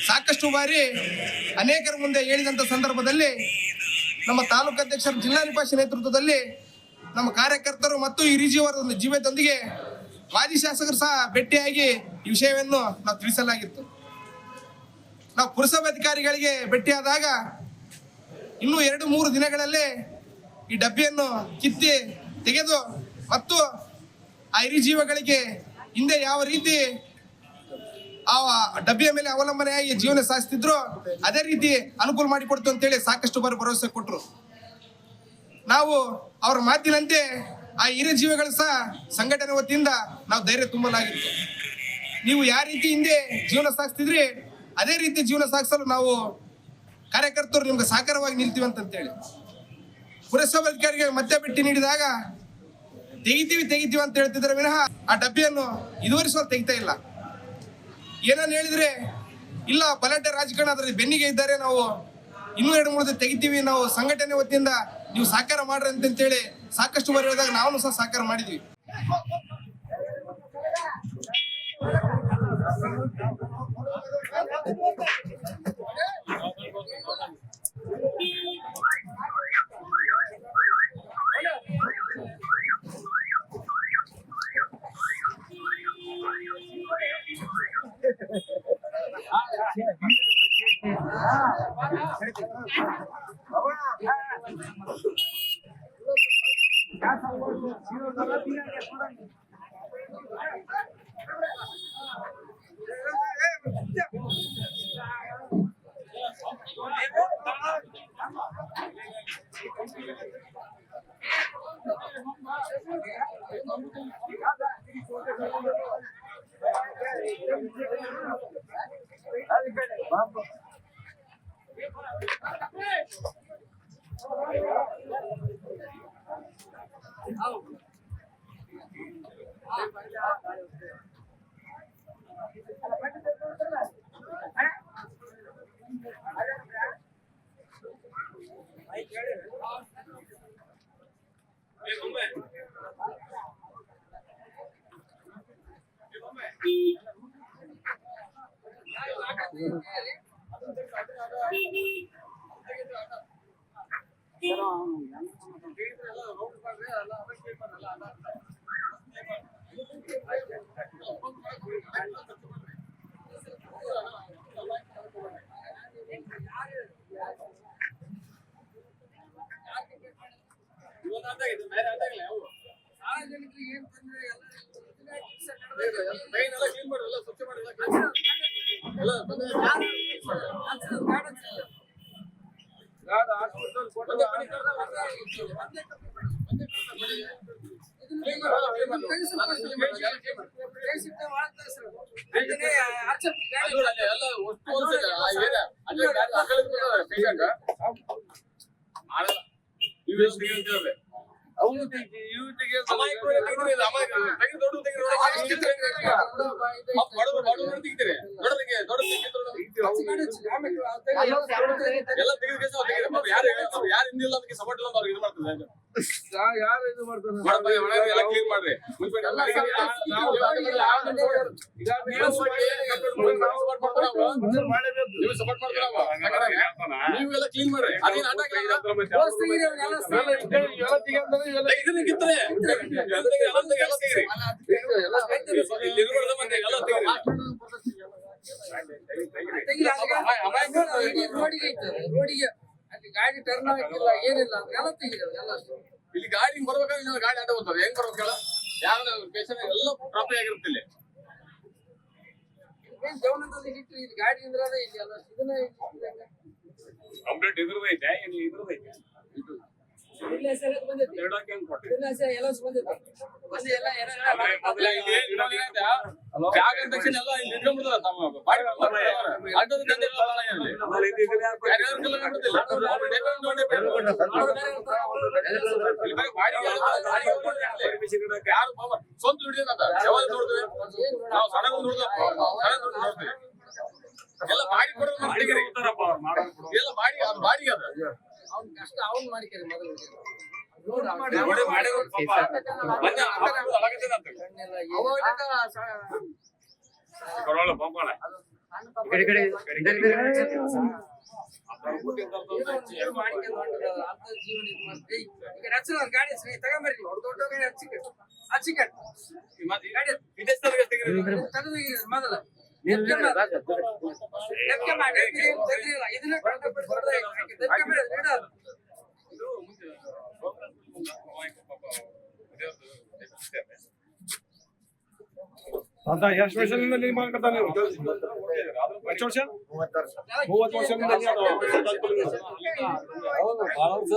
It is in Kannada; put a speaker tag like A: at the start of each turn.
A: ಸಾಕಷ್ಟು ಬಾರಿ ಅನೇಕರ ಮುಂದೆ ಹೇಳಿದಂತ ಸಂದರ್ಭದಲ್ಲಿ ನಮ್ಮ ತಾಲೂಕು ಅಧ್ಯಕ್ಷರ ಜಿಲ್ಲಾ ನಿವಾಸಿ ನೇತೃತ್ವದಲ್ಲಿ ನಮ್ಮ ಕಾರ್ಯಕರ್ತರು ಮತ್ತು ಹಿರಿಜೀವರ ಒಂದು ಜೀವದೊಂದಿಗೆ ಮಾಜಿ ಶಾಸಕರು ಸಹ ಭೇಟಿಯಾಗಿ ಈ ವಿಷಯವನ್ನು ನಾವು ತಿಳಿಸಲಾಗಿತ್ತು. ನಾವು ಪುರಸಭೆ ಅಧಿಕಾರಿಗಳಿಗೆ ಭೇಟಿಯಾದಾಗ ಇನ್ನೂ 2-3 ದಿನಗಳಲ್ಲೇ ಈ ಡಬ್ಬಿಯನ್ನು ಕಿತ್ತಿ ತೆಗೆದು ಮತ್ತು ಆ ಹಿರಿಜೀವಗಳಿಗೆ ಹಿಂದೆ ಯಾವ ರೀತಿ ಆ ಡಬ್ಬಿಯ ಮೇಲೆ ಅವಲಂಬನೆಯಾಗಿ ಜೀವನ ಸಾಗಿಸ್ತಿದ್ರು ಅದೇ ರೀತಿ ಅನುಕೂಲ ಮಾಡಿಕೊಡ್ತು ಅಂತೇಳಿ ಸಾಕಷ್ಟು ಬಾರಿ ಭರವಸೆ ಕೊಟ್ಟರು. ನಾವು ಅವರ ಮಾತಿನಂತೆ ಆ ಹಿರಿಜೀವಿಗಳು ಸಹ ಸಂಘಟನೆ ವತಿಯಿಂದ ನಾವು ಧೈರ್ಯ ತುಂಬಲಾಗಿತ್ತು. ನೀವು ಯಾವ ರೀತಿ ಹಿಂದೆ ಜೀವನ ಸಾಗಿಸ್ತಿದ್ರಿ ಅದೇ ರೀತಿ ಜೀವನ ಸಾಗಿಸಲು ನಾವು ಕಾರ್ಯಕರ್ತರು ನಿಮ್ಗೆ ಸಹಕಾರವಾಗಿ ನಿಲ್ತೀವಿ ಅಂತೇಳಿ ಪುರಸಭಾಧಿಕಾರಿಗೆ ಮತ್ತೆ ಭೇಟಿ ನೀಡಿದಾಗ ತೆಗಿತೀವಿ ಅಂತ ಹೇಳ್ತಿದ್ದಾರೆ ವಿನಃ ಆ ಡಬ್ಬಿಯನ್ನು ಇದುವರೆಗೂ ಸಹ ತೆಗಿತಾ ಇಲ್ಲ. ಏನನ್ನು ಹೇಳಿದ್ರೆ ಇಲ್ಲ ಬಲಾಢ್ಯ ರಾಜಕಾರಣ ಅದರಲ್ಲಿ ಬೆನ್ನಿಗೆ ಇದ್ದಾರೆ, ನಾವು ಇನ್ನೂ 2-3 ದಿನ ತೆಗಿತೀವಿ, ನಾವು ಸಂಘಟನೆ ವತಿಯಿಂದ ನೀವು ಸಹಕಾರ ಮಾಡ್ರಿ ಅಂತೇಳಿ ಸಾಕಷ್ಟು ಬಾರಿ ಹೇಳಿದಾಗ ನಾವು ಸಹ ಸಹಕಾರ ಮಾಡಿದ್ವಿ.
B: ಗಾಡಿ ಟರ್ನ್ ಆಗಿಲ್ಲ ಏನಿಲ್ಲ ಎಲ್ಲ ಇಲ್ಲಿ ಗಾಡಿ ಬರ್ಬೇಕಾದ್ರೆ ಗಾಡಿ ಆಟ ಬರ್ತದೆ ಹೆಂಗ್ ಬರ್ಬೇಕಲ್ಲ ಯಾವ ಪೇಷಂಟ್ ಎಲ್ಲ ಪ್ರಾಪರ್ ಆಗಿರುತ್ತಿಲ್ಲ ಜವನದಲ್ಲಿ ಹಿಟ್ಟು ಇಲ್ಲಿ ಗಾಡಿ ಇಂದ್ರದ ಇಲ್ಲಿ ಅಲ್ಲ ಇದನ್ನ ಕಂಪ್ಲೀಟ್ ಇದ್ರದೈತೆ ಏನು ಇದ್ರದೈತೆ ಇದು ಇಲ್ಲ ಸರ್ ಬಂದಿದೆ ಎರಡಕ್ಕೆ ಅಂತ ಕೊಟ್ಟು ಇಲ್ಲ ಸರ್ ಎಲ್ಲ ಬಂದಿದೆ ಬಂದಿ ಎಲ್ಲ ಮೊದಲ ಇಲ್ಲಿ ಏನಿದೆ ಜಾಗ ತಕ್ಷಣ ಎಲ್ಲ ಇಲ್ಲಿ ಇಟ್ಕೊಂಡ್ಬಿಡ್ತಾರ ತಮ್ಮ ಬಾಡಿ ಅಡ್ಡದ ದಂಡೆ ಎಲ್ಲ ಬಾಳ ಇರಲಿ ಯಾರ್ಯಾರು ಕಲ್ಲ ಮಾಡ್ತಿಲ್ಲ ಯಾರು ಸ್ವಂತ ದುಡಿಯೋದ ಯಾವಾಗ ನೋಡ್ತೇವೆ ನಾವು ಸಣ್ಣ ನೋಡ್ತೇವೆ ಎಲ್ಲ ಬಾಡಿ ಕೊಡೋದು ಎಲ್ಲ ಬಾಡಿ ಅದು ಬಾಡಿಗೆ ಅದ ಅವ್ನ ಕಷ್ಟ ಅವ್ನು ಮಾಡಿದ್ದಾರೆ ಮೊದಲು ಗಾಡಿ ತಗೊಂಬರ್ರಿ ದೊಡ್ಡ ಗಾಡಿ ಹಚ್ಚಿಕಟ್ ಮೊದಲ
C: ಅಂತ ಎಷ್ಟು ವರ್ಷದಿಂದ ನಿರ್ಮಾಣ ಮಾಡ್ತಾ ನೀವು ಎಷ್ಟು ವರ್ಷ 30 ವರ್ಷದಿಂದ
B: ಹೌದು ಬಹಳ ವರ್ಷ